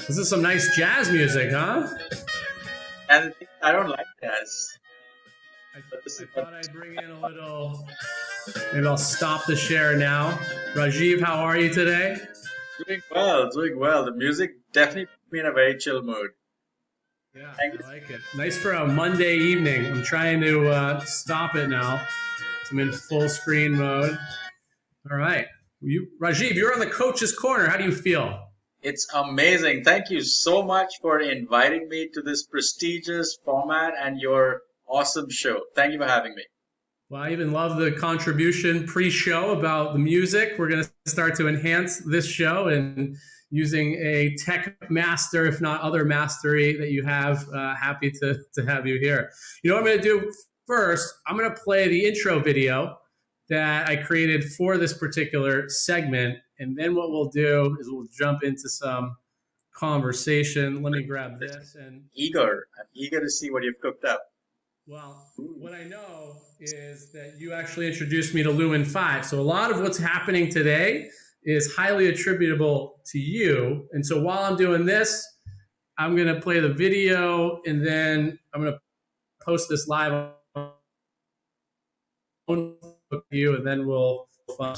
This is some nice jazz music, huh? And the thing, I don't like jazz, I, but this I is what thought I'd bring in a little. Maybe I'll stop the share now. Rajiv, how are you today? doing well, doing well. The music definitely put me in a very chill mood. Yeah, Thank you. I like it. Nice for a Monday evening. I'm trying to stop it now. I'm in full screen mode. All right. Rajiv, you're on the coach's corner. How do you feel? It's amazing. Thank you so much for inviting me to this prestigious format and your awesome show. Thank you for having me. Well, I even love the contribution pre-show about the music. We're going to start to enhance this show and using a tech master, if not other mastery that you have. Happy to have you here. You know what I'm going to do first? I'm going to play the intro video that I created for this particular segment. And then what we'll do is we'll jump into some conversation. Let me grab this. And I'm eager to see what you've cooked up. well, what I know is that you actually introduced me to Lumen 5. So a lot of what's happening today is highly attributable to you. And so while I'm doing this, I'm going to play the video and then I'm going to post this live on you and then we'll fun.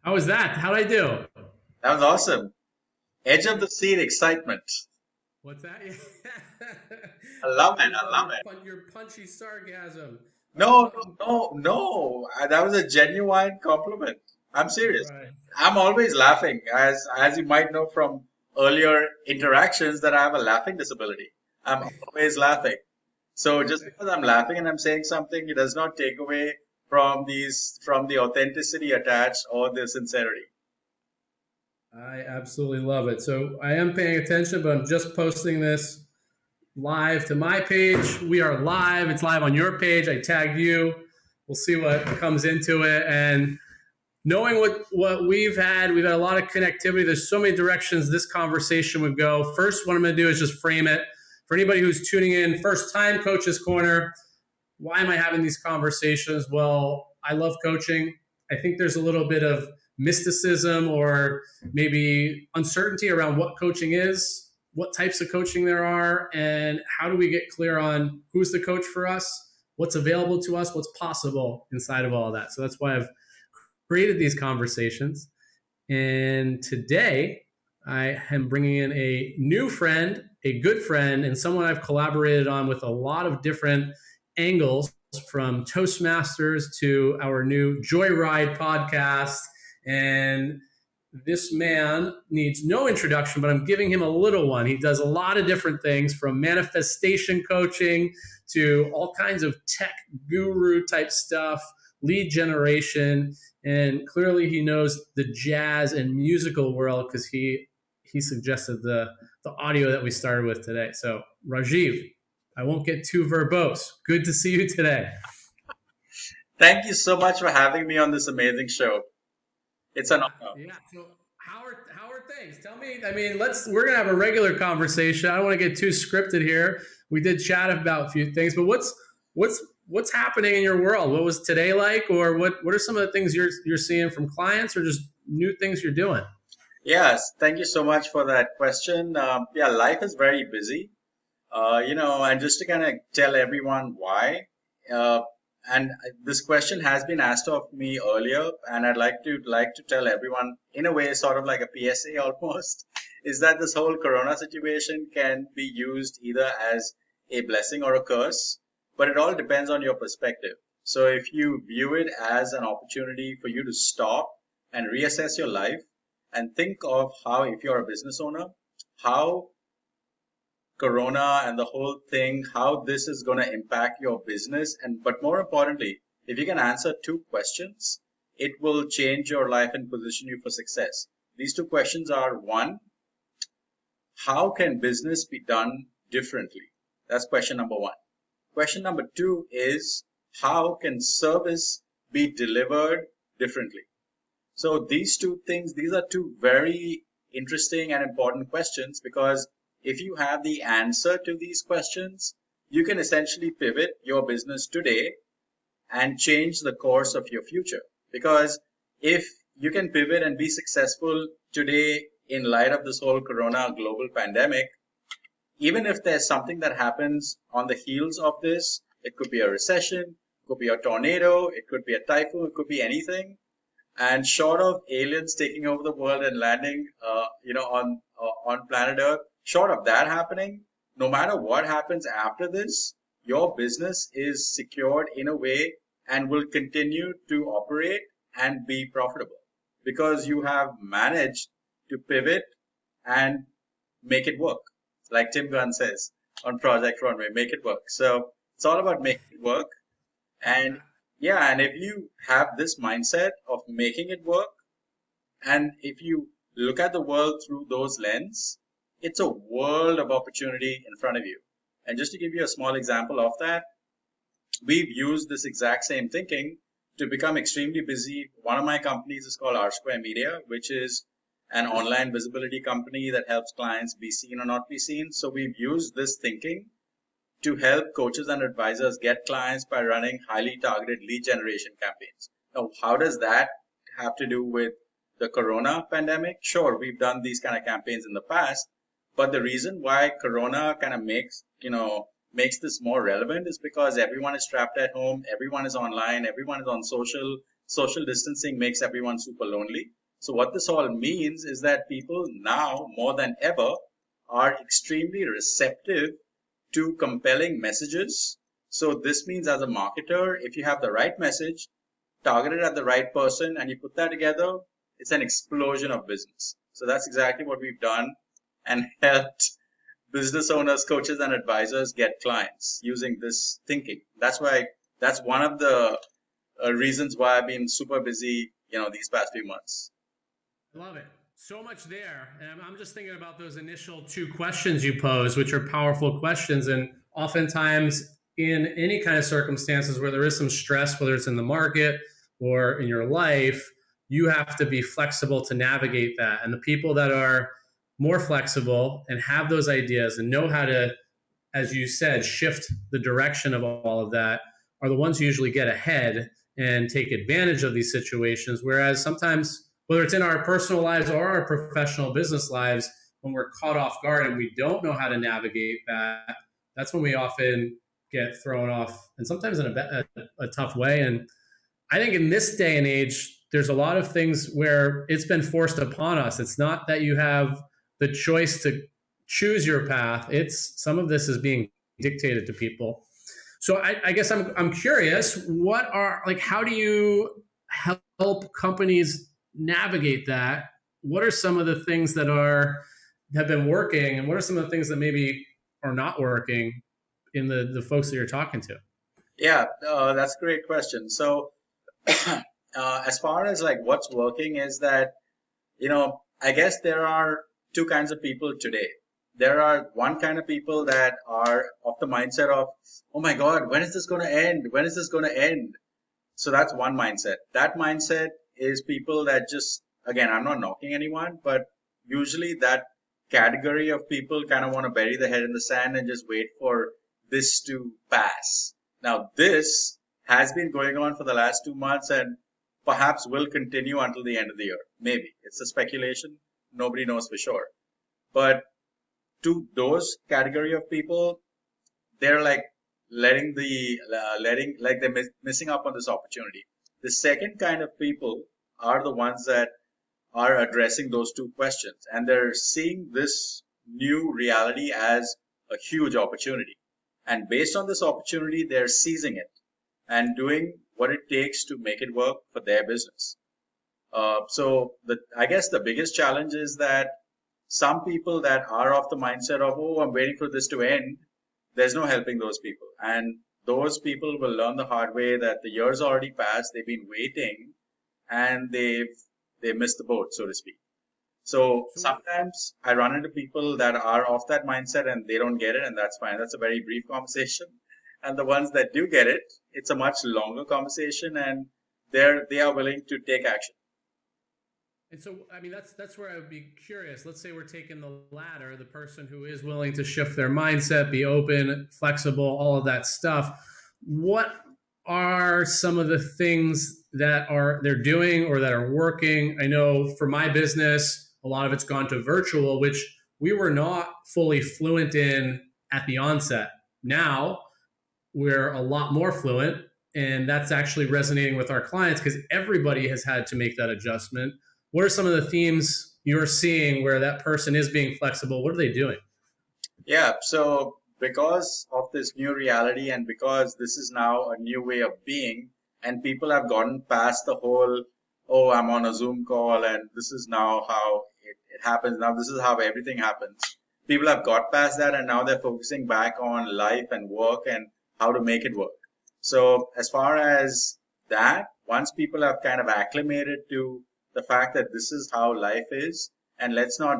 How was that? How'd I do? That was awesome. Edge of the seat excitement. What's that? I I love it. really I love love it. your punchy sarcasm. No, no, no, no. That was a genuine compliment. I'm serious. Right. I'm always laughing, as you might know from earlier interactions, that I have a laughing disability. I'm always laughing. So just because I'm laughing and I'm saying something, it does not take away from the authenticity attached or the sincerity. I absolutely love it. So I am paying attention, but I'm just posting this live to my page. We are live. It's live on your page. I tagged you. We'll see what comes into it. And knowing what we've had a lot of connectivity. There's so many directions this conversation would go. First, what I'm going to do is just frame it. For anybody who's tuning in, first time Coach's Corner, why am I having these conversations? Well, I love coaching. I think there's a little bit of mysticism or maybe uncertainty around what coaching is, what types of coaching there are, and how do we get clear on who's the coach for us, what's available to us, what's possible inside of all of that. So that's why I've created these conversations. And today I am bringing in a new friend, a good friend, and someone I've collaborated on with a lot of different angles, from Toastmasters to our new Joyride podcast. And this man needs no introduction, but I'm giving him a little one. He does a lot of different things, from manifestation coaching to all kinds of tech guru type stuff, lead generation. And clearly he knows the jazz and musical world because he suggested the audio that we started with today. So Rajiv, I won't get too verbose. Good to see you today. Thank you so much for having me on this amazing show. It's an honor. Yeah. So how are things? Tell me. I mean, we're gonna have a regular conversation. I don't want to get too scripted here. We did chat about a few things, but what's happening in your world? What was today like, or what are some of the things you're seeing from clients, or just new things you're doing? Yes, thank you so much for that question. Yeah, life is very busy. And just to kind of tell everyone why, uh, and this question has been asked of me earlier, and I'd like to tell everyone in a way, sort of like a PSA almost, is that this whole Corona situation can be used either as a blessing or a curse, but it all depends on your perspective. So if you view it as an opportunity for you to stop and reassess your life and think of how, if you're a business owner, how Corona and the whole thing, how this is going to impact your business. But more importantly, if you can answer two questions, it will change your life and position you for success. These two questions are: one, how can business be done differently? That's question number one. Question number two is, how can service be delivered differently? So these two things, these are two very interesting and important questions, because if you have the answer to these questions, you can essentially pivot your business today and change the course of your future. Because if you can pivot and be successful today in light of this whole corona global pandemic, even if there's something that happens on the heels of this, it could be a recession, it could be a tornado, it could be a typhoon, it could be anything. And short of aliens taking over the world and landing, on planet Earth, short of that happening, no matter what happens after this, your business is secured in a way and will continue to operate and be profitable, because you have managed to pivot and make it work. Like Tim Gunn says on Project Runway, make it work. So it's all about making it work. And yeah, and if you have this mindset of making it work, and if you look at the world through those lens, it's a world of opportunity in front of you. And just to give you a small example of that, we've used this exact same thinking to become extremely busy. One of my companies is called R Square Media, which is an online visibility company that helps clients be seen or not be seen. So we've used this thinking to help coaches and advisors get clients by running highly targeted lead generation campaigns. Now, how does that have to do with the corona pandemic? Sure, we've done these kind of campaigns in the past, but the reason why corona kind of makes this more relevant is because everyone is trapped at home, everyone is online, everyone is on social distancing makes everyone super lonely. So what this all means is that people now more than ever are extremely receptive to compelling messages. So this means, as a marketer, if you have the right message targeted at the right person and you put that together, it's an explosion of business. So that's exactly what we've done and helped business owners, coaches, and advisors get clients using this thinking. That's one of the reasons why I've been super busy, these past few months. I love it. So much there. And I'm just thinking about those initial two questions you pose, which are powerful questions. And oftentimes, in any kind of circumstances where there is some stress, whether it's in the market or in your life, you have to be flexible to navigate that. And the people that are more flexible and have those ideas and know how to, as you said, shift the direction of all of that are the ones who usually get ahead and take advantage of these situations. Whereas sometimes, whether it's in our personal lives or our professional business lives, when we're caught off guard and we don't know how to navigate that, that's when we often get thrown off, and sometimes in a tough way. And I think in this day and age, there's a lot of things where it's been forced upon us. It's not that you have the choice to choose your path. It's some of this is being dictated to people. So I guess I'm curious, how do you help companies navigate that? What are some of the things that have been working, and what are some of the things that maybe are not working in the folks that you're talking to? Yeah, that's a great question. So as far as like what's working is that, I guess there are two kinds of people today. There are one kind of people that are of the mindset of, oh my God, when is this going to end? When is this going to end? So that's one mindset. That mindset is people that just, again, I'm not knocking anyone, but usually that category of people kind of want to bury their head in the sand and just wait for this to pass. Now, this has been going on for the last 2 months and perhaps will continue until the end of the year. Maybe. It's a speculation. Nobody knows for sure. But to those category of people, they're like they're missing up on this opportunity. The second kind of people are the ones that are addressing those two questions, and they're seeing this new reality as a huge opportunity. And based on this opportunity, they're seizing it and doing what it takes to make it work for their business. I guess the biggest challenge is that some people that are of the mindset of, oh, I'm waiting for this to end, there's no helping those people. And those people will learn the hard way that the year's already passed, they've been waiting, and they missed the boat, so to speak. So sometimes I run into people that are of that mindset and they don't get it, and that's fine. That's a very brief conversation. And the ones that do get it, it's a much longer conversation, and they are willing to take action. And so, I mean, that's where I would be curious. Let's say we're taking the latter, the person who is willing to shift their mindset, be open, flexible, all of that stuff. What are some of the things that they're doing or that are working? I know for my business, a lot of it's gone to virtual, which we were not fully fluent in at the onset. Now we're a lot more fluent, and that's actually resonating with our clients because everybody has had to make that adjustment. What are some of the themes you're seeing where that person is being flexible? What are they doing? Yeah, so because of this new reality and because this is now a new way of being, and people have gotten past the whole, oh, I'm on a Zoom call and this is now how it happens. Now this is how everything happens. People have got past that and now they're focusing back on life and work and how to make it work. So as far as that, once people have kind of acclimated to the fact that this is how life is, and let's not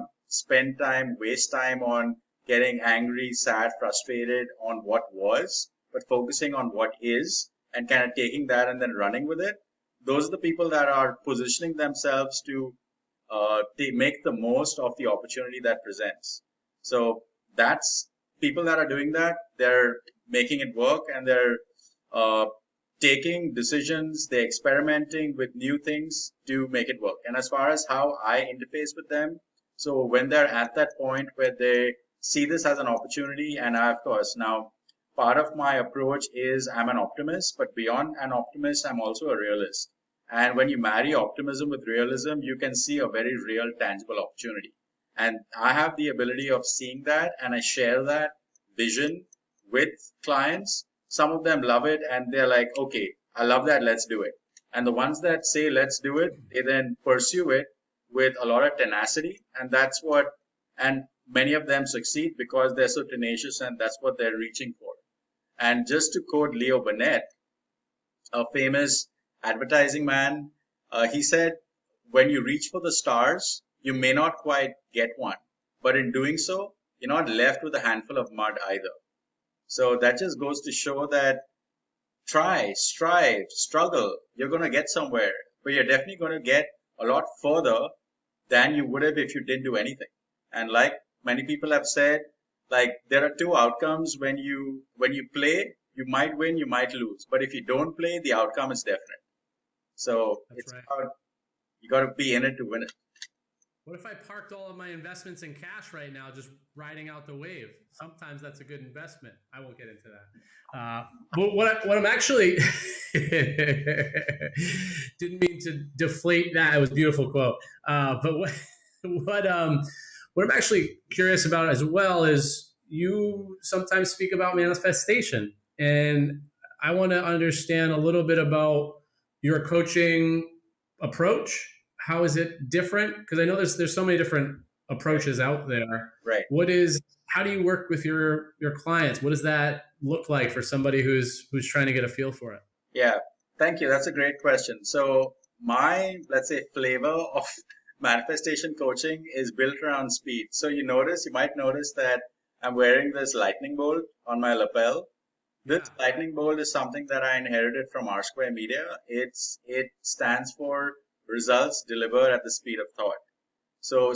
waste time on getting angry, sad, frustrated on what was, but focusing on what is and kind of taking that and then running with it. Those are the people that are positioning themselves to make the most of the opportunity that presents. So that's people that are doing that. They're making it work and they're taking decisions, they're experimenting with new things to make it work. And as far as how I interface with them, so when they're at that point where they see this as an opportunity, and I, of course, now part of my approach is I'm an optimist, but beyond an optimist, I'm also a realist. And when you marry optimism with realism, you can see a very real, tangible opportunity. And I have the ability of seeing that, and I share that vision with clients. Some of them love it, and they're like, okay, I love that, let's do it. And the ones that say, let's do it, they then pursue it with a lot of tenacity. And and many of them succeed because they're so tenacious and that's what they're reaching for. And just to quote Leo Burnett, a famous advertising man, he said, when you reach for the stars, you may not quite get one, but in doing so, you're not left with a handful of mud either. So that just goes to show that try, strive, struggle, you're going to get somewhere, but you're definitely going to get a lot further than you would have if you didn't do anything. And like many people have said, like there are two outcomes when you play, you might win, you might lose. But if you don't play, the outcome is definite. So That's right. about, you got to be in it to win it. What if I parked all of my investments in cash right now, just riding out the wave? Sometimes that's a good investment. I won't get into that. But what I'm actually didn't mean to deflate that. It was a beautiful quote. But what I'm actually curious about as well is you sometimes speak about manifestation, and I want to understand a little bit about your coaching approach. How is it different? Because I know there's so many different approaches out there. Right. How do you work with your clients? What does that look like for somebody who's trying to get a feel for it? Yeah, thank you. That's a great question. So my, let's say, flavor of manifestation coaching is built around speed. So you might notice that I'm wearing this lightning bolt on my lapel. This lightning bolt is something that I inherited from R Square Media. It stands for results delivered at the speed of thought. So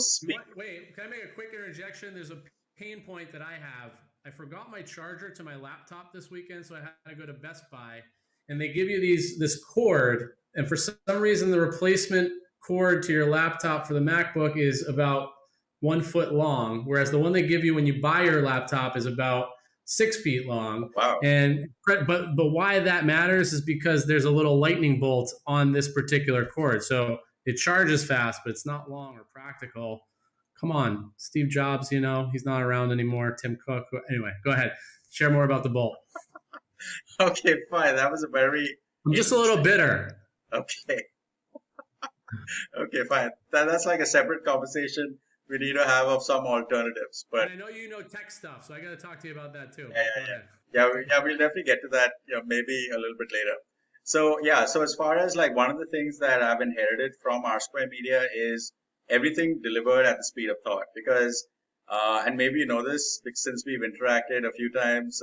wait, can I make a quick interjection? There's a pain point that I have. I forgot my charger to my laptop this weekend, so I had to go to Best Buy, and they give you this cord, and for some reason the replacement cord to your laptop for the MacBook is about 1 foot long, whereas the one they give you when you buy your laptop is about 6 feet long. Wow. But why that matters is because there's a little lightning bolt on this particular cord. So it charges fast, but it's not long or practical. Come on, Steve Jobs, he's not around anymore. Tim Cook. Anyway, go ahead. Share more about the bolt. Okay, fine. That was I'm just a little bitter. Okay. Okay, fine. That's like a separate conversation we need to have of some alternatives. But and I know you know tech stuff, so I got to talk to you about that too. Yeah, we'll definitely get to that, maybe a little bit later. So as far as like one of the things that I've inherited from R Square Media is everything delivered at the speed of thought. Because, and maybe you know this since we've interacted a few times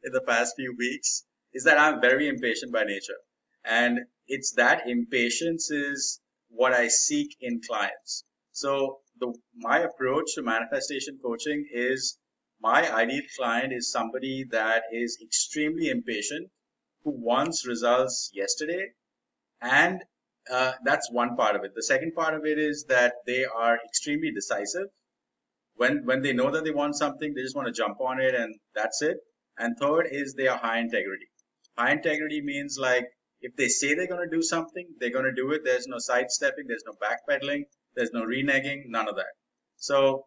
in the past few weeks is that I'm very impatient by nature. And it's that impatience is what I seek in clients. So my approach to manifestation coaching is my ideal client is somebody that is extremely impatient, who wants results yesterday. And that's one part of it. The second part of it is that they are extremely decisive. When they know that they want something, they just want to jump on it and that's it. And third is they are high integrity. High integrity means like if they say they're going to do something, they're going to do it. There's no sidestepping, there's no backpedaling, there's no reneging, none of that. So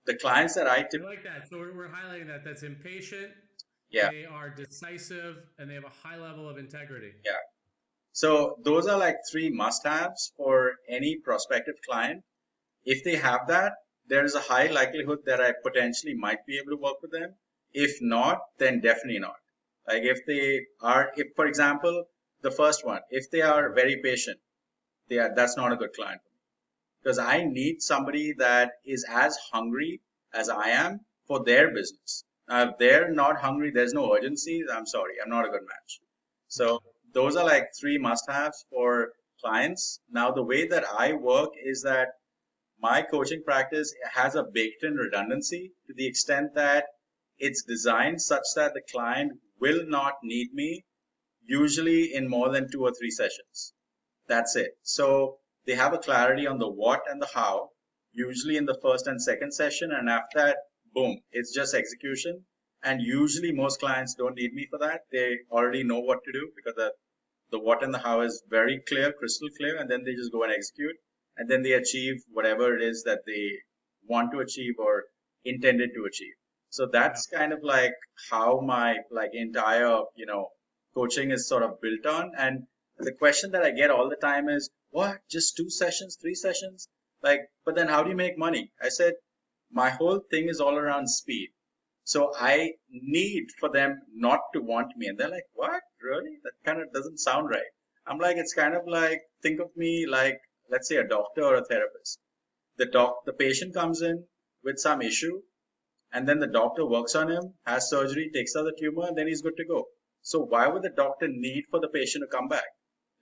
the clients that I I like that. So we're highlighting that. That's impatient. Yeah. They are decisive and they have a high level of integrity. Yeah. So those are like 3 must-haves for any prospective client. If they have that, there is a high likelihood that I potentially might be able to work with them. If not, then definitely not. Like if for example, the first one, if they are very patient, that's not a good client for me. Because I need somebody that is as hungry as I am for their business. Now, if they're not hungry, there's no urgency. I'm sorry, I'm not a good match. So those are like 3 must-haves for clients. Now, the way that I work is that my coaching practice has a baked-in redundancy to the extent that it's designed such that the client will not need me usually in more than 2 or 3 sessions. That's it. So they have a clarity on the what and the how, usually in the first and second session. And after that, boom, it's just execution. And usually most clients don't need me for that. They already know what to do because the what and the how is very clear, crystal clear. And then they just go and execute. And then they achieve whatever it is that they want to achieve or intended to achieve. So that's kind of like how my like entire, coaching is sort of built on. And the question that I get all the time is, what? Just 2 sessions, 3 sessions? Like, but then how do you make money? I said, my whole thing is all around speed. So I need for them not to want me. And they're like, what? Really? That kind of doesn't sound right. I'm like, it's kind of like, think of me like, let's say a doctor or a therapist. The patient comes in with some issue and then the doctor works on him, has surgery, takes out the tumor, and then he's good to go. So why would the doctor need for the patient to come back?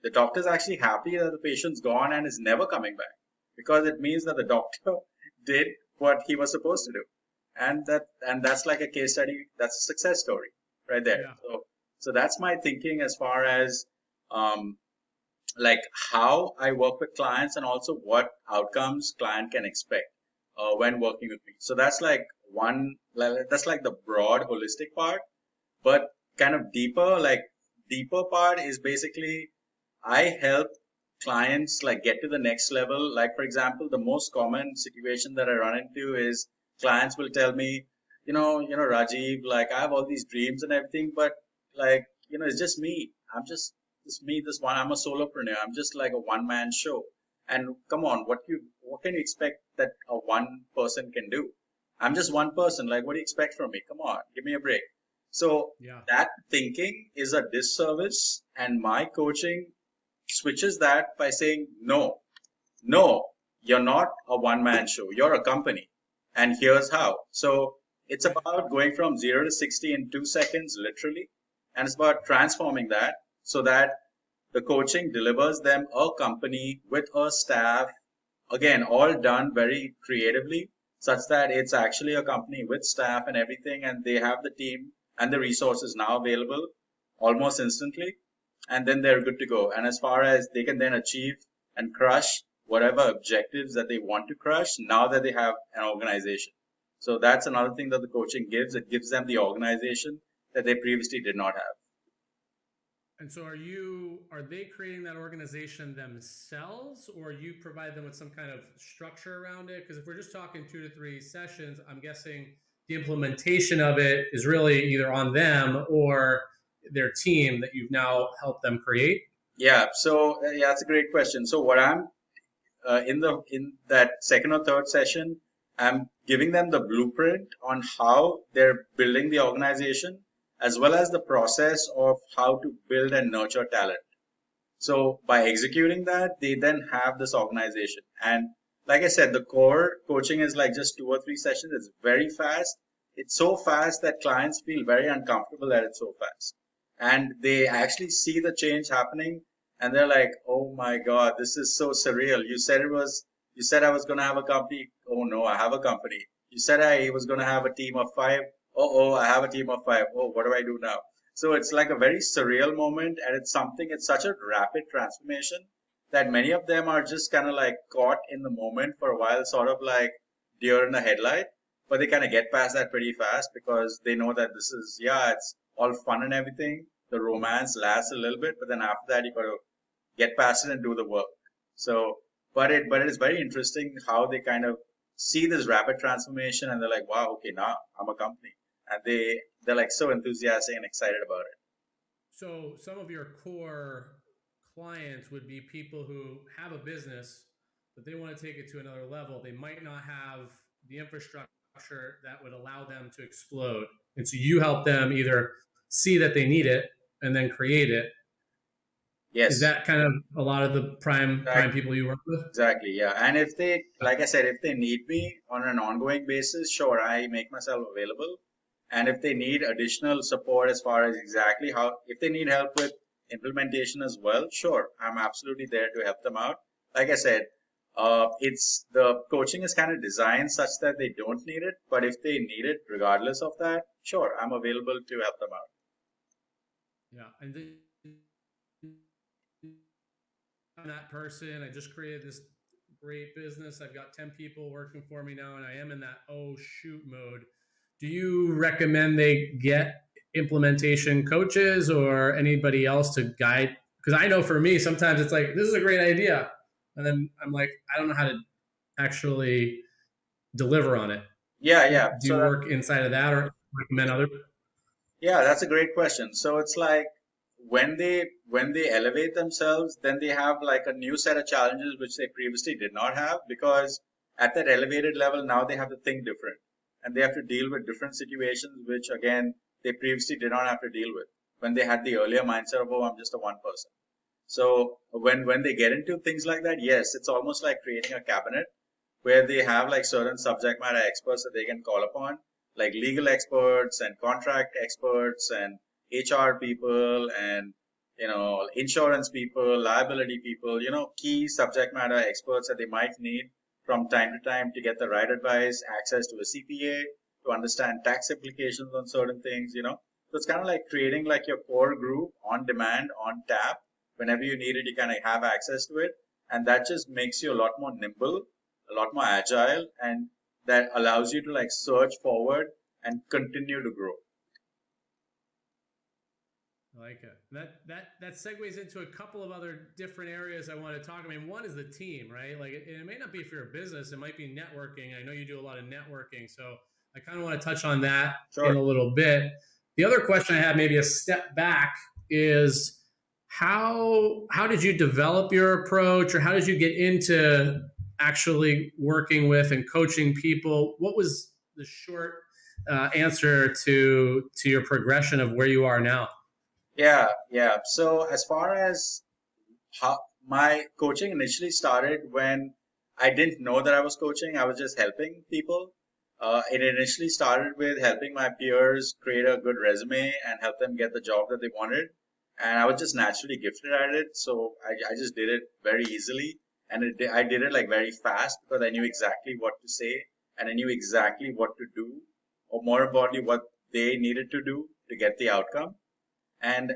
The doctor's actually happy that the patient's gone and is never coming back because it means that the doctor did what he was supposed to do. And that's like a case study. That's a success story right there. Yeah. So that's my thinking as far as, like how I work with clients and also what outcomes client can expect when working with me. So that's like that's like the broad holistic part, but kind of deeper part is basically I help clients like get to the next level. Like for example, the most common situation that I run into is clients will tell me, Rajiv, like I have all these dreams and everything, but like, it's just me. I'm just this one. I'm a solopreneur. I'm just like a one-man show. And come on, what can you expect that a one person can do? I'm just one person. Like, what do you expect from me? Come on, give me a break. So that thinking is a disservice, and my coaching switches that by saying, no, you're not a one-man show. You're a company. And here's how. So it's about going from 0 to 60 in 2 seconds, literally. And it's about transforming that so that the coaching delivers them a company with a staff, again, all done very creatively, such that it's actually a company with staff and everything, and they have the team and the resources now available almost instantly, and then they're good to go. And as far as they can then achieve and crush whatever objectives that they want to crush now that they have an organization. So that's another thing that the coaching gives. It gives them the organization that they previously did not have. And so are they creating that organization themselves, or you provide them with some kind of structure around it? Because if we're just talking 2 to 3 sessions, I'm guessing the implementation of it is really either on them or their team that you've now helped them create. Yeah. So that's a great question. So what I'm in that second or third session, I'm giving them the blueprint on how they're building the organization, as well as the process of how to build and nurture talent. So by executing that, they then have this organization. And like I said, the core coaching is like just 2 or 3 sessions. It's very fast. it's so fast that clients feel very uncomfortable that it's so fast. And they actually see the change happening and they're like, oh my God, this is so surreal. You said I was going to have a company. Oh no, I have a company. You said I was going to have a team of 5. Oh, I have a team of 5. Oh, what do I do now? So it's like a very surreal moment, and it's such a rapid transformation that many of them are just kind of like caught in the moment for a while, sort of like deer in the headlight, but they kind of get past that pretty fast because they know that this is, yeah, it's all fun and everything. The romance lasts a little bit, but then after that, you got to get past it and do the work. So, but it is very interesting how they kind of see this rapid transformation and they're like, wow, okay, now I'm a company. And they're like so enthusiastic and excited about it. So some of your core clients would be people who have a business, but they want to take it to another level. They might not have the infrastructure that would allow them to explode. And so you help them either see that they need it and then create it. Is Yes. that kind of a lot of the prime people you work with? Exactly, yeah. And if they, like I said, if they need me on an ongoing basis, sure, I make myself available. And if they need additional support as far as exactly how, if they need help with implementation as well, sure, I'm absolutely there to help them out. Like I said, it's the coaching is kind of designed such that they don't need it, but if they need it, regardless of that, sure, I'm available to help them out. Yeah, and I'm that person. I just created this great business. I've got 10 people working for me now, and I am in that oh shoot mode. Do you recommend they get implementation coaches or anybody else to guide? Because I know for me, sometimes it's like, this is a great idea. And then I'm like, I don't know how to actually deliver on it. Yeah, yeah. Do you work inside of that or recommend other? Yeah, that's a great question. So it's like when they elevate themselves, then they have like a new set of challenges which they previously did not have because at that elevated level now they have to think different and they have to deal with different situations which again they previously did not have to deal with when they had the earlier mindset of oh I'm just a one person. So when they get into things like that, yes, it's almost like creating a cabinet where they have like certain subject matter experts that they can call upon, like legal experts and contract experts and HR people and insurance people, liability people, key subject matter experts that they might need from time to time to get the right advice, access to a CPA, to understand tax implications on certain things. So it's kind of like creating like your core group on demand, on tap. Whenever you need it, you kind of have access to it. And that just makes you a lot more nimble, a lot more agile, and that allows you to like surge forward and continue to grow. I like it. That segues into a couple of other different areas I want to talk. I mean, one is the team, right? Like it may not be for your business, it might be networking. I know you do a lot of networking, so I kind of want to touch on that in a little bit. The other question I have, maybe a step back, is how did you develop your approach, or how did you get into actually working with and coaching people? What was the short answer to your progression of where you are now? Yeah, yeah. So as far as how my coaching initially started when I didn't know that I was coaching, I was just helping people. It initially started with helping my peers create a good resume and help them get the job that they wanted. And I was just naturally gifted at it. So I just did it very easily. And I did it like very fast because I knew exactly what to say and I knew exactly what to do, or more importantly, what they needed to do to get the outcome. And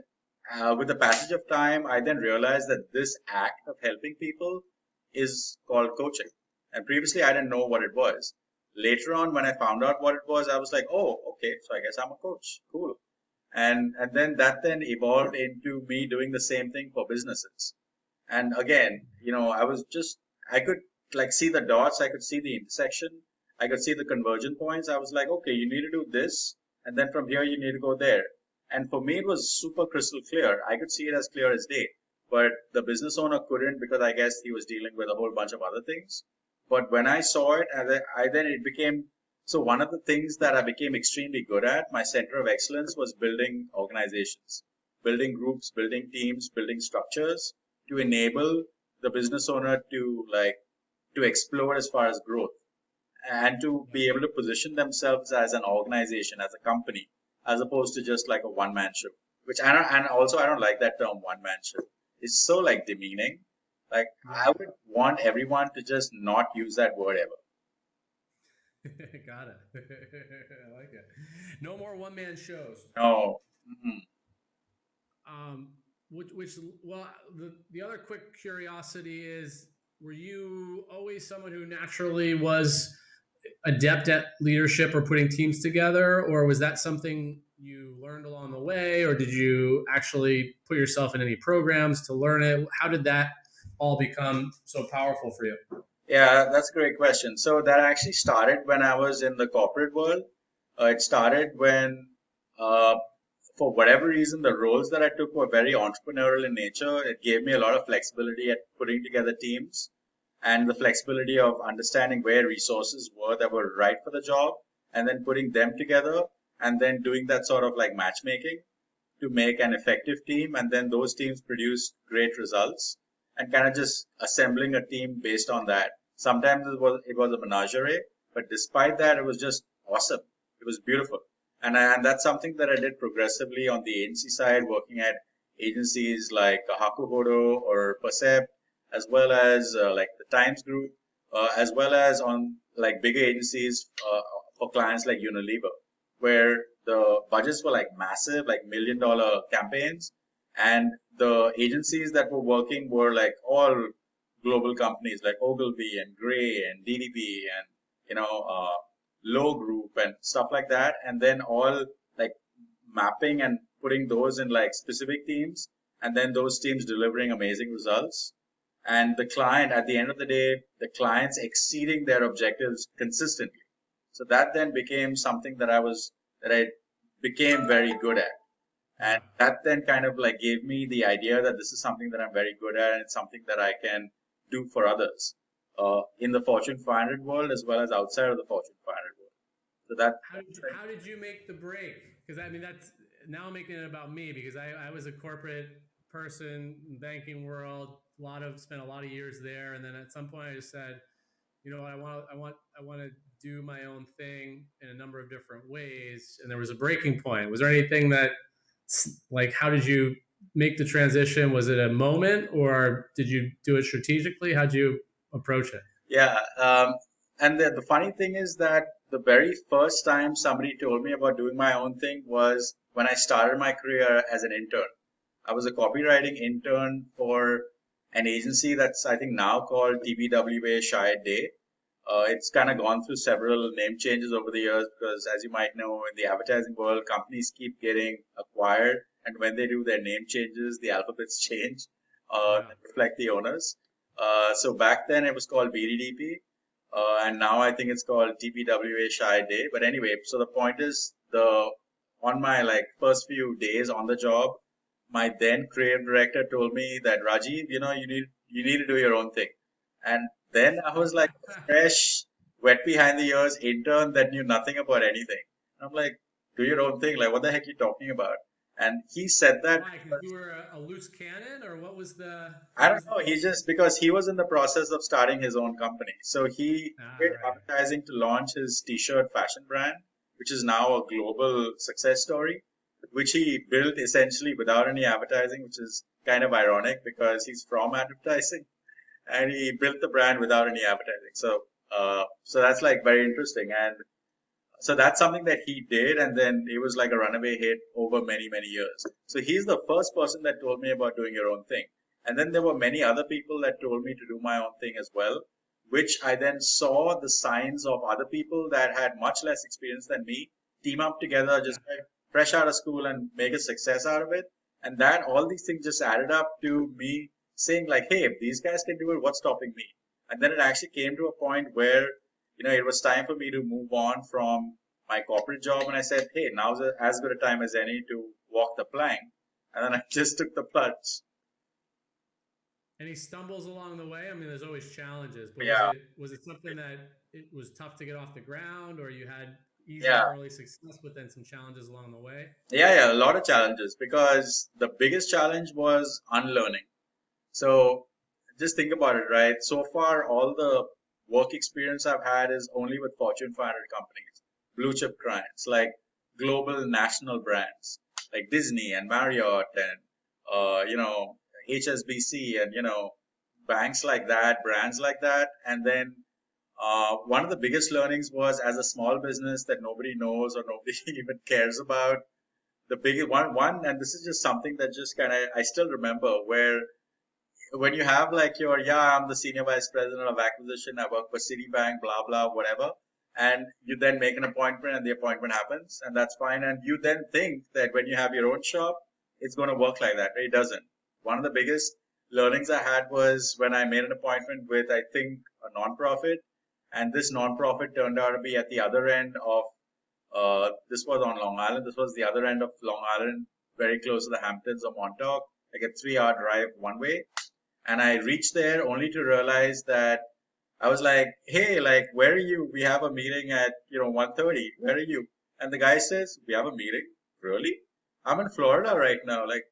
with the passage of time, I then realized that this act of helping people is called coaching. And previously, I didn't know what it was. Later on, when I found out what it was, I was like, oh, okay, so I guess I'm a coach. Cool. And then that then evolved into me doing the same thing for businesses. And again, I could like see the dots, I could see the intersection, I could see the conversion points. I was like, okay, you need to do this, and then from here you need to go there. And for me, it was super crystal clear. I could see it as clear as day, but the business owner couldn't because I guess he was dealing with a whole bunch of other things. But when I saw it, I then it became so one of the things that I became extremely good at, my center of excellence, was building organizations, building groups, building teams, building structures to enable the business owner to explode as far as growth. and to be able to position themselves as an organization, as a company, as opposed to just like a one-man show. Which I don't, and also I don't like that term one-man show. It's so like demeaning. Like I Yeah. would want everyone to just not use that word ever. Got it. I like it. No more one man shows. No. Mm-mm. Um, which well, the other quick curiosity is, were you always someone who naturally was adept at leadership or putting teams together, or was that something you learned along the way, or did you actually put yourself in any programs to learn it? How did that all become so powerful for you? Yeah, that's a great question. So that actually started when I was in the corporate world. It started when, uh, for whatever reason, the roles that I took were very entrepreneurial in nature. It gave me a lot of flexibility at putting together teams and the flexibility of understanding where resources were that were right for the job and then putting them together and then doing that sort of like matchmaking to make an effective team, and then those teams produce great results, and kind of just assembling a team based on that. Sometimes it was a menagerie, but despite that, it was just awesome. It was beautiful, and that's something that I did progressively on the agency side, working at agencies like Hakuhodo or Percept, as well as like the Times Group, as well as on like bigger agencies for clients like Unilever, where the budgets were like massive, like $1 million campaigns, and the agencies that were working were like all global companies like Ogilvy and Gray and DDB and Low Group and stuff like that, and then all like mapping and putting those in like specific teams, and then those teams delivering amazing results. And the client, at the end of the day, the clients exceeding their objectives consistently. So that then became something that I became very good at. And Yeah. that then kind of like gave me the idea that this is something that I'm very good at and it's something that I can do for others in the Fortune 500 world as well as outside of the Fortune 500 world. So that's like, How did you make the break? Because I mean, that's now I'm making it about me, because I was a corporate person in banking world, spent a lot of years there. And then at some point I just said, you know what, I want to do my own thing in a number of different ways. And there was a breaking point. Was there anything that, like, how did you make the transition? Was it a moment, or did you do it strategically? How'd you approach it? yeah. And the funny thing is that the very first time somebody told me about doing my own thing was when I started my career as an intern. I was a copywriting intern for an agency that's I think now called TBWA Shayad Day. It's kind of gone through several name changes over the years because, as you might know, in the advertising world, companies keep getting acquired, and when they do their name changes, the alphabets change Yeah. that reflect the owners. So back then it was called BDDP, and now I think it's called TPWA Shayad Day. But anyway, so the point is, the on my like first few days on the job, my then creative director told me that Rajiv, you need to do your own thing. And then I was like a fresh, wet behind the ears intern that knew nothing about anything. I'm like, do your own thing. Like, what the heck are you talking about? And he said that Why? Because you were a loose cannon, or I what don't was know. He just because he was in the process of starting his own company. So he did right. advertising to launch his t-shirt fashion brand, which is now a global success story, which he built essentially without any advertising, which is kind of ironic because he's from advertising and he built the brand without any advertising. So that's like very interesting. And so that's something that he did, and then it was like a runaway hit over many, many years. So he's the first person that told me about doing your own thing. And then there were many other people that told me to do my own thing as well, which I then saw the signs of other people that had much less experience than me team up together, Yeah. just like fresh out of school and make a success out of it. And that all these things just added up to me saying like, hey, if these guys can do it, what's stopping me? And then it actually came to a point where it was time for me to move on from my corporate job. And I said, hey, now's as good a time as any to walk the plank. And then I just took the plunge. Any stumbles along the way? I mean, there's always challenges, but Yeah. was it something that it was tough to get off the ground, or you had easy Yeah. early success, but then some challenges along the way? Yeah. A lot of challenges because the biggest challenge was unlearning. So just think about it, right? So far, all the work experience I've had is only with Fortune 500 companies, blue chip clients like global national brands like Disney and Marriott and HSBC and banks like that, brands like that. And then one of the biggest learnings was as a small business that nobody knows or nobody even cares about. The biggest one, and this is just something that just kind of I still remember where when you have like I'm the senior vice president of acquisition, I work for Citibank, blah blah whatever, and you then make an appointment and the appointment happens and that's fine, and you then think that when you have your own shop it's going to work like that. It doesn't. One of the biggest learnings I had was when I made an appointment with, I think, a nonprofit, and this nonprofit turned out to be at the other end of this was on Long Island. This was the other end of Long Island, very close to the Hamptons or Montauk, like a 3-hour drive one way. And I reached there only to realize that I was like, hey, like, where are you? We have a meeting at, 1:30. Where are you? And the guy says, we have a meeting? Really? I'm in Florida right now. Like,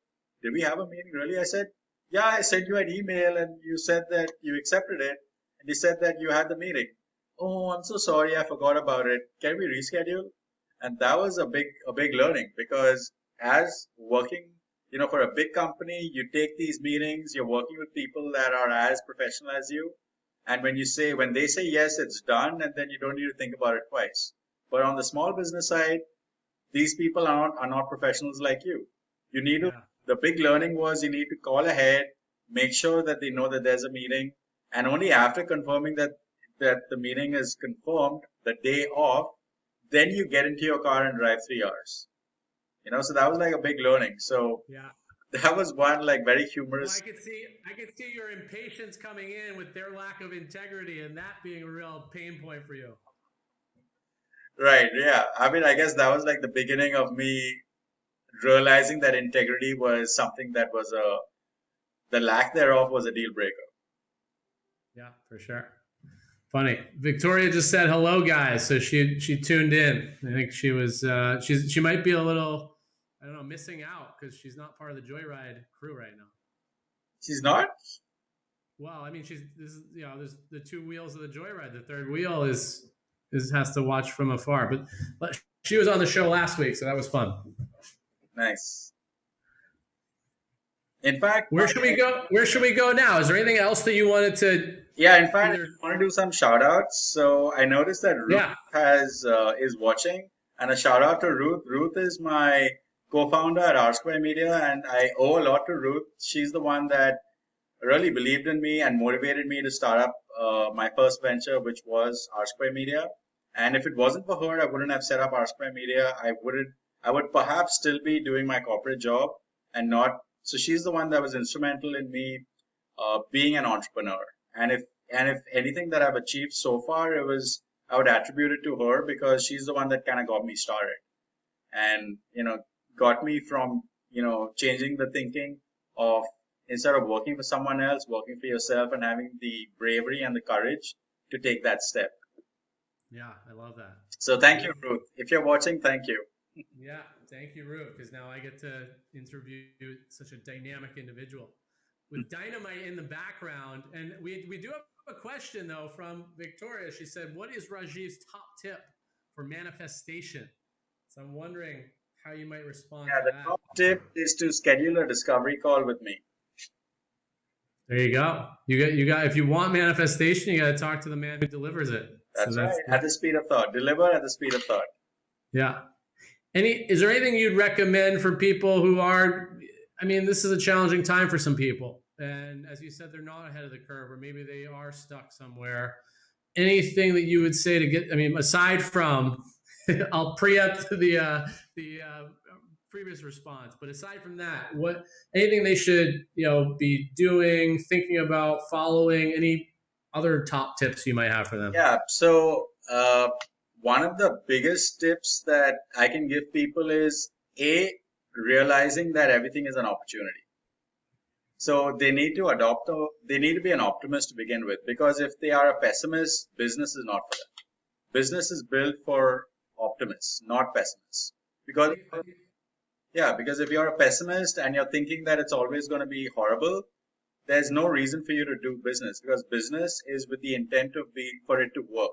did we have a meeting? Really? I said, yeah, I sent you an email and you said that you accepted it. And he said that you had the meeting. Oh, I'm so sorry. I forgot about it. Can we reschedule? And that was a big learning, because as working, for a big company, you take these meetings, you're working with people that are as professional as you. And when they say yes, it's done, and then you don't need to think about it twice. But on the small business side, these people are not professionals like you. You need to, the big learning was you need to call ahead, make sure that they know that there's a meeting, and only after confirming that the meeting is confirmed, the day off, then you get into your car and drive 3 hours. So that was like a big learning. So that was one like very humorous. Well, I could see your impatience coming in with their lack of integrity and that being a real pain point for you. Right. Yeah. I mean, I guess that was like the beginning of me realizing that integrity was something that was the lack thereof was a deal breaker. Yeah, for sure. Funny. Victoria just said hello, guys. So she tuned in. I think she was she might be a little, I don't know, missing out because she's not part of the Joyride crew right now. She's not? Well, I mean, there's the 2 wheels of the Joyride. The third wheel is has to watch from afar. But she was on the show last week, so that was fun. Nice. In fact, where should we go? Where should we go now? Is there anything else that you wanted to? Yeah, in fact, I want to do some shout outs. So I noticed that Ruth is watching, and a shout out to Ruth. Ruth is my co-founder at R Square Media, and I owe a lot to Ruth. She's the one that really believed in me and motivated me to start up my first venture, which was R Square Media. And if it wasn't for her, I wouldn't have set up R Square Media. I would perhaps still be doing my corporate job and not. So she's the one that was instrumental in me being an entrepreneur. And if anything that I've achieved so far, I would attribute it to her, because she's the one that kind of got me started and, got me from, changing the thinking of, instead of working for someone else, working for yourself and having the bravery and the courage to take that step. Yeah, I love that. So thank you, Ruth. If you're watching, thank you. Yeah, thank you, Ruth, because now I get to interview such a dynamic individual with dynamite in the background. And we do have a question, though, from Victoria. She said, what is Rajiv's top tip for manifestation? So I'm wondering how you might respond to that. The top tip is to schedule a discovery call with me. There you go. You got. If you want manifestation, you got to talk to the man who delivers it. That's right. At the speed of thought. Deliver at the speed of thought. Yeah. Is there anything you'd recommend for people who are, I mean, this is a challenging time for some people. And as you said, they're not ahead of the curve, or maybe they are stuck somewhere. Anything that you would say to get, I mean, aside from, I'll preempt the previous response, but aside from that, anything they should, be doing, thinking about, following, any other top tips you might have for them? Yeah. So, one of the biggest tips that I can give people is realizing that everything is an opportunity. So they need to be an optimist to begin with, because if they are a pessimist, business is not for them. Business is built for optimists, not pessimists. Because if you're a pessimist and you're thinking that it's always going to be horrible, there's no reason for you to do business, because business is with the intent of being for it to work.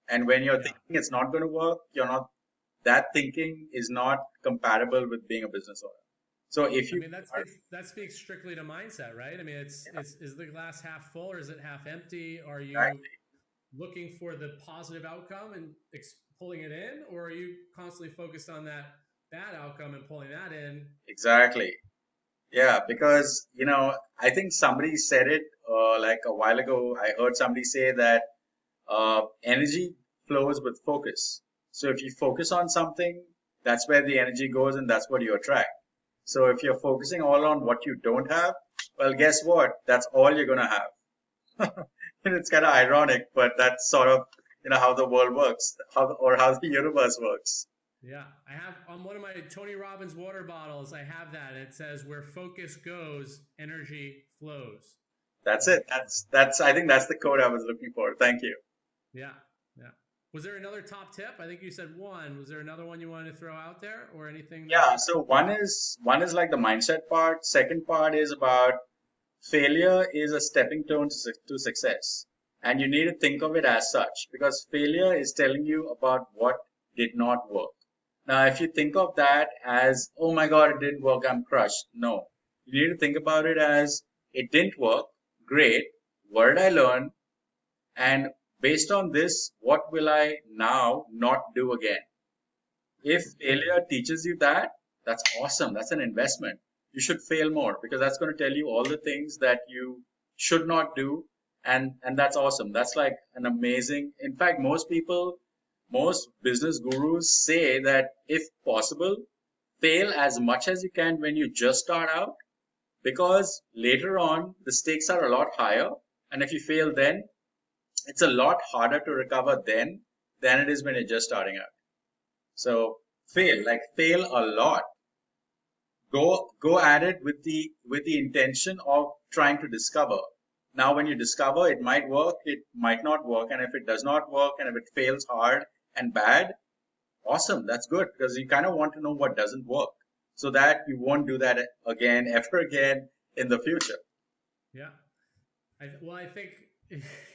And when you're Yeah. thinking it's not going to work, you're not, that thinking is not compatible with being a business owner. So if I you mean, are, that speaks strictly to mindset, right? I mean, it's is the glass half full or is it half empty? Are you exactly, looking for the positive outcome and pulling it in, or are you constantly focused on that bad outcome and pulling that in? exactly. Yeah, because I think somebody said it like a while ago. I heard somebody say that energy flows with focus. So if you focus on something, that's where the energy goes, and that's what you attract. So if you're focusing all on what you don't have, well, guess what? That's all you're gonna have. And it's kind of ironic, but that's sort of how the world works, how the universe works. Yeah, I have on one of my Tony Robbins water bottles. I have that. It says, "Where focus goes, energy flows." That's So it. That's. I think that's the code I was looking for. Thank you. yeah, yeah. Was there another top tip? I think you said one. Was there another one you wanted to throw out there, or anything that? Yeah. So one is like the mindset part. Second part is about failure is a stepping stone to success. And you need to think of it as such, because failure is telling you about what did not work. Now, if you think of that as, oh my God, it didn't work, I'm crushed. No. You need to think about it as, it didn't work. Great. What did I learn? And based on this, what will I now not do again? If failure teaches you that, that's awesome. That's an investment. You should fail more, because that's going to tell you all the things that you should not do. And that's awesome. That's like an amazing, in fact, most business gurus say that if possible, fail as much as you can when you just start out, because later on the stakes are a lot higher. And if you fail then, it's a lot harder to recover then than it is when you're just starting out. So fail a lot. Go at it with the intention of trying to discover. Now, when you discover, it might work, it might not work, and if it does not work, and if it fails hard and bad, awesome, that's good, because you kind of want to know what doesn't work, so that you won't do that again, ever again in the future. Yeah. I think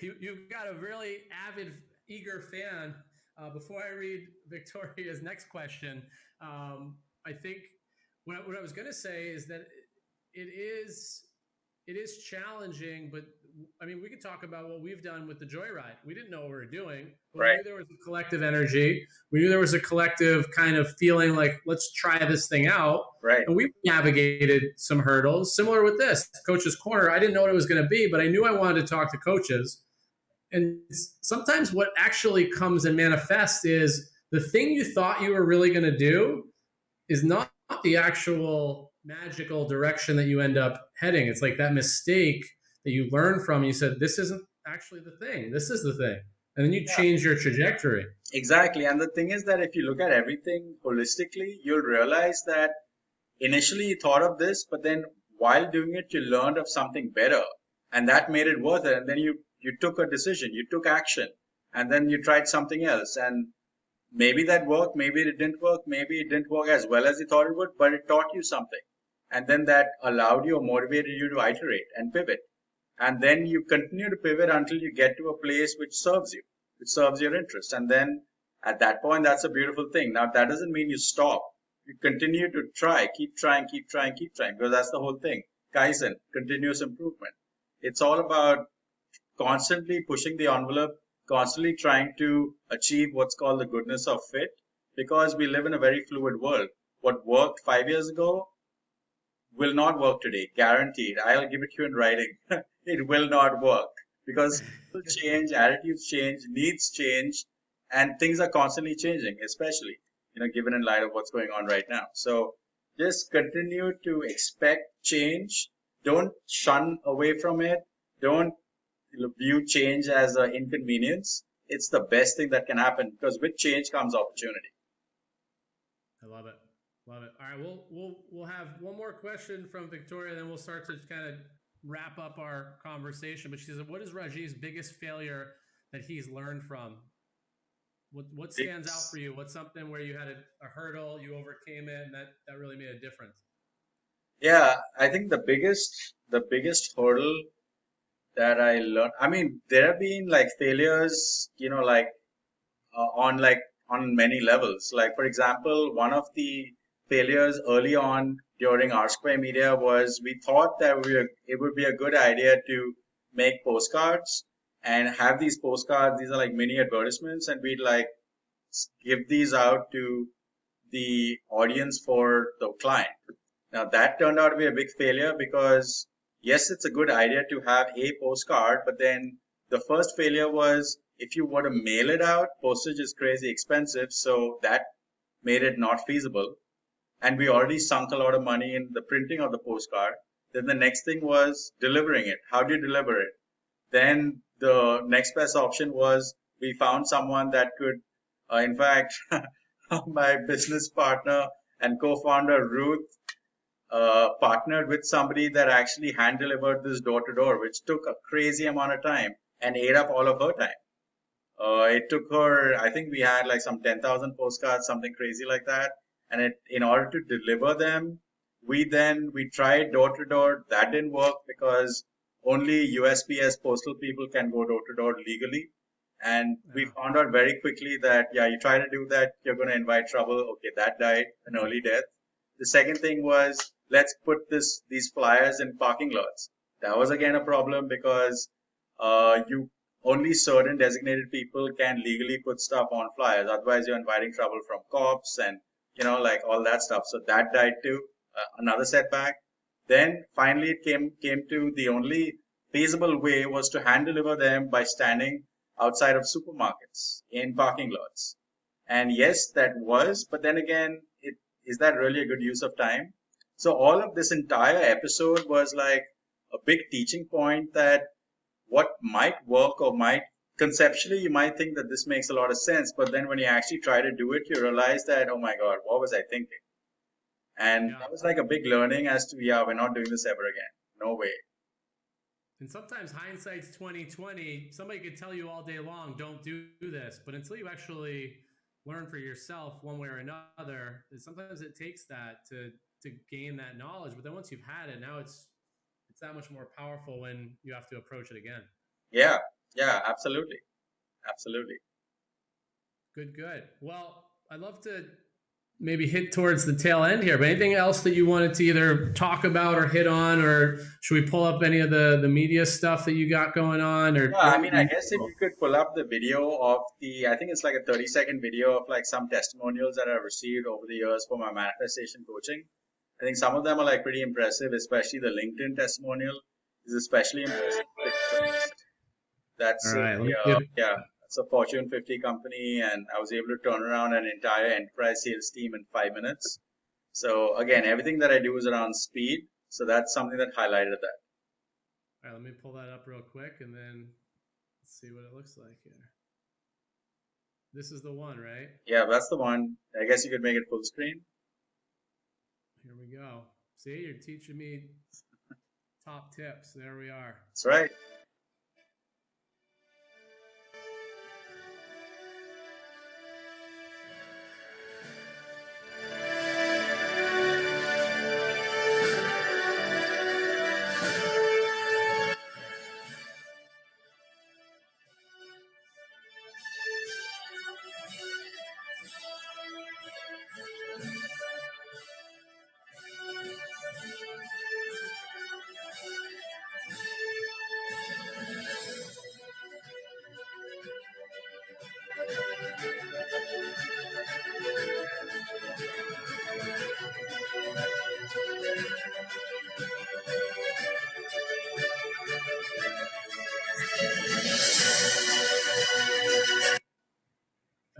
you've got a really avid, eager fan. Before I read Victoria's next question, I think what I was going to say is that it is it is challenging, but I mean, we could talk about what we've done with the Joyride. We didn't know what we were doing, but we Right, knew there was a collective energy. We knew there was a collective kind of feeling like, let's try this thing out. right. And we navigated some hurdles. Similar with this Coach's Corner. I didn't know what it was going to be, but I knew I wanted to talk to coaches. And sometimes what actually comes and manifests is the thing you thought you were really going to do is not the actual magical direction that you end up heading. It's like that mistake that you learn from. You said, this isn't actually the thing. This is the thing. And then you Yeah, change your trajectory. exactly. And the thing is that if you look at everything holistically, you'll realize that initially you thought of this, but then while doing it, you learned of something better, and that made it worth it. And then you took a decision, you took action, and then you tried something else, and maybe that worked, maybe it didn't work, maybe it didn't work as well as you thought it would, but it taught you something, and then that allowed you or motivated you to iterate and pivot, and then you continue to pivot until you get to a place which serves your interest, and then at that point, that's a beautiful thing. Now, that doesn't mean you stop. You continue to try, keep trying, keep trying, keep trying, because that's the whole thing. Kaizen, continuous improvement. It's all about constantly pushing the envelope, constantly trying to achieve what's called the goodness of fit, because we live in a very fluid world. What worked 5 years ago will not work today, guaranteed. I'll give it to you in writing. It will not work, because people change, attitudes change, needs change, and things are constantly changing, especially, given in light of what's going on right now. So just continue to expect change. Don't shun away from it. Don't view change as an inconvenience. It's the best thing that can happen, because with change comes opportunity. I love it. Love it. All right, we'll have one more question from Victoria, then we'll start to kind of wrap up our conversation. But she said, "What is Rajiv's biggest failure that he's learned from? What stands out for you? What's something where you had a hurdle, you overcame it, and that really made a difference?" Yeah, I think the biggest hurdle that I learned. I mean, there have been like failures, like on on many levels. Like for example, one of the failures early on during R Square Media was we thought that it would be a good idea to make postcards and have these postcards. These are like mini advertisements, and we'd like give these out to the audience for the client. Now that turned out to be a big failure because yes, it's a good idea to have a postcard, but then the first failure was if you were to mail it out, postage is crazy expensive, so that made it not feasible. And we already sunk a lot of money in the printing of the postcard. Then the next thing was delivering it. How do you deliver it? Then the next best option was we found someone that could, in fact, my business partner and co-founder Ruth partnered with somebody that actually hand delivered this door to door, which took a crazy amount of time and ate up all of her time. It took her, I think we had like some 10,000 postcards, something crazy like that. And in order to deliver them, we tried door to door. That didn't work because only USPS postal people can go door to door legally. And we found out very quickly that, yeah, you try to do that, you're going to invite trouble. Okay, that died an early death. The second thing was, let's put these flyers in parking lots. That was again a problem because you only certain designated people can legally put stuff on flyers. Otherwise, you're inviting trouble from cops and like all that stuff. So that died too. Another setback. Then finally, it came to the only feasible way was to hand deliver them by standing outside of supermarkets in parking lots. And yes, that was. But then again, is that really a good use of time? So all of this entire episode was like a big teaching point that what might work or might conceptually you might think that this makes a lot of sense, but then when you actually try to do it, you realize that, oh my God, what was I thinking? And Yeah. that was like a big learning as to, yeah, we're not doing this ever again. No way. And sometimes hindsight's 2020. Somebody could tell you all day long, don't do this, but until you actually learn for yourself one way or another, sometimes it takes that to gain that knowledge. But then once you've had it, now it's that much more powerful when you have to approach it again. Yeah, yeah, absolutely. Absolutely. Good. Well, I'd love to maybe hit towards the tail end here, but anything else that you wanted to either talk about or hit on, or should we pull up any of the media stuff that you got going on? Or Yeah, I mean, I guess if you could pull up the video of I think it's like a 30-second video of like some testimonials that I've received over the years for my manifestation coaching. I think some of them are like pretty impressive, especially the LinkedIn testimonial is especially impressive. That's all right, yeah, it's a Fortune 50 company, and I was able to turn around an entire enterprise sales team in 5 minutes. So again, everything that I do is around speed. So that's something that highlighted that. All right, let me pull that up real quick, and then let's see what it looks like here. This is the one, right? Yeah, that's the one. I guess you could make it full screen. Here we go. See, you're teaching me top tips. There we are. That's right.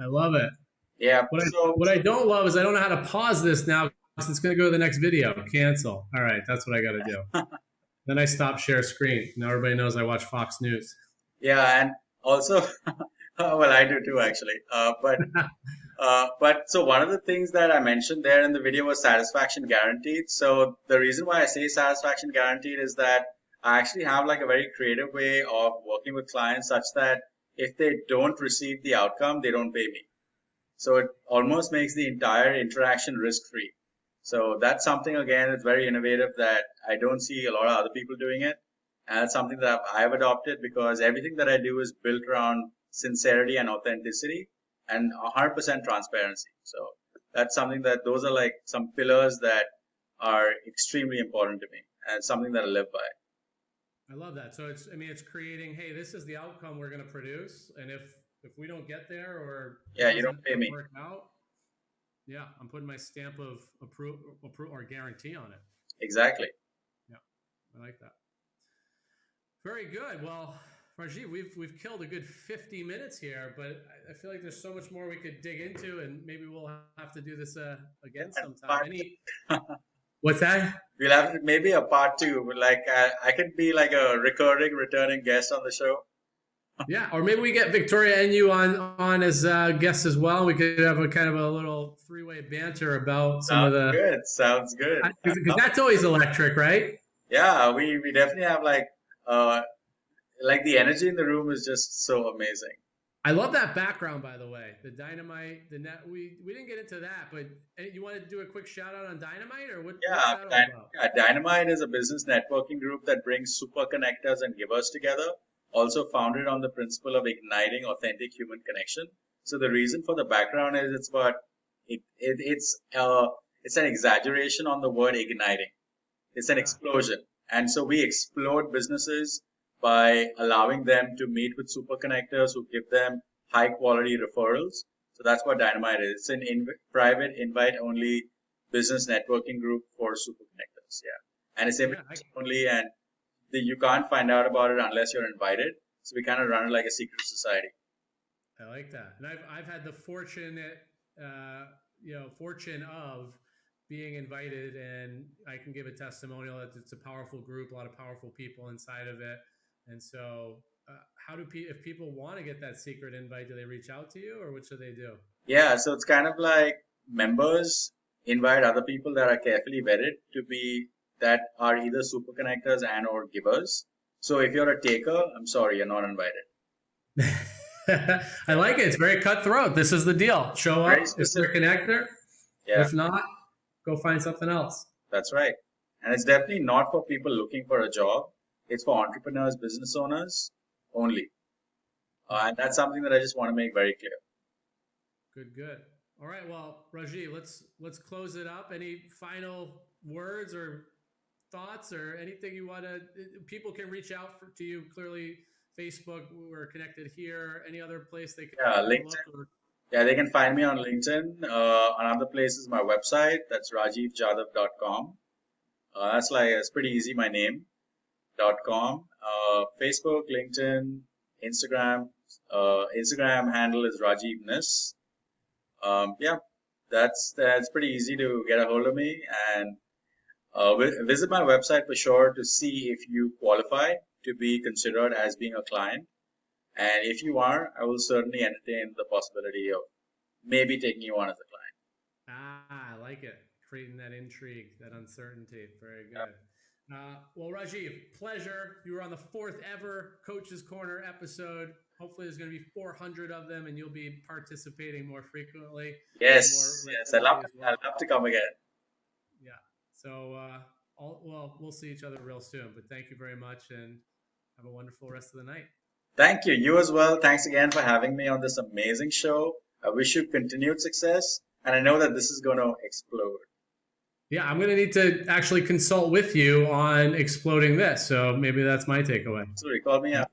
I love it. Yeah. What I don't love is I don't know how to pause this now because it's going to go to the next video. Cancel. All right, that's what I got to do. Then I stop share screen. Now everybody knows I watch Fox News. Yeah, and also, well, I do too actually. But so one of the things that I mentioned there in the video was satisfaction guaranteed. So the reason why I say satisfaction guaranteed is that I actually have like a very creative way of working with clients such that if they don't receive the outcome, they don't pay me. So it almost makes the entire interaction risk free. So that's something, again, it's very innovative that I don't see a lot of other people doing it. And it's something that I've adopted because everything that I do is built around sincerity and authenticity and 100% transparency. So that's something that those are like some pillars that are extremely important to me and something that I live by. I love that. So it's creating, hey, this is the outcome we're going to produce. And if we don't get there or Yeah, you don't pay me. work out, yeah, I'm putting my stamp of approve or guarantee on it. Exactly. Yeah, I like that. Very good. Well, Rajiv, we've killed a good 50 minutes here, but I feel like there's so much more we could dig into, and maybe we'll have to do this again sometime. What's that? We'll have maybe a part 2. Like I could be like a returning guest on the show. Yeah, or maybe we get Victoria and you on as guests as well. We could have a kind of a little 3-way banter about some of the. Sounds good. Because that's always electric, right? Yeah, we definitely have like the energy in the room is just so amazing. I love that background, by the way. The Dynamite, the net. We didn't get into that, but you wanted to do a quick shout out on Dynamite, or what? Yeah, what's that all about? Dynamite is a business networking group that brings super connectors and givers together. Also founded on the principle of igniting authentic human connection. So the reason for the background is it's an exaggeration on the word igniting. It's an explosion. And so we explode businesses by allowing them to meet with super connectors who give them high quality referrals. So that's what Dynamite is. It's an private invite only business networking group for super connectors. Yeah. And it's invitation only, and you can't find out about it unless you're invited. So we kind of run it like a secret society. I like that. And I've had the fortune of being invited, and I can give a testimonial that it's a powerful group, a lot of powerful people inside of it. And so if people want to get that secret invite, do they reach out to you, or what should they do? Yeah, so it's kind of like members invite other people that are carefully vetted that are either super connectors and or givers. So if you're a taker, I'm sorry, you're not invited. I like it. It's very cutthroat. This is the deal. Show up if you're a connector. Yeah. If not, go find something else. That's right. And it's definitely not for people looking for a job. It's for entrepreneurs, business owners only. And that's something that I just want to make very clear. Good. All right. Well, Rajiv, let's close it up. Any final words or thoughts or anything you want to? People can reach out to you. Clearly, Facebook. We're connected here. Any other place they can? Yeah, LinkedIn. Yeah, they can find me on LinkedIn. Another place is my website. That's rajivjadhav.com. It's pretty easy. My name.com. Facebook, LinkedIn, Instagram. Instagram handle is rajivness. That's pretty easy to get a hold of me, and visit my website for sure to see if you qualify to be considered as being a client. And if you are, I will certainly entertain the possibility of maybe taking you on as a client. I like it. Creating that intrigue, that uncertainty. Very good. Yeah. Well, Rajiv, pleasure. You were on the 4th ever Coach's Corner episode. Hopefully there's going to be 400 of them and you'll be participating more frequently. Yes. I'd love to come again. Yeah. So, we'll see each other real soon, but thank you very much and have a wonderful rest of the night. Thank you. You as well. Thanks again for having me on this amazing show. I wish you continued success, and I know that this is going to explode. Yeah, I'm going to need to actually consult with you on exploding this. So maybe that's my takeaway. Absolutely. Call me up.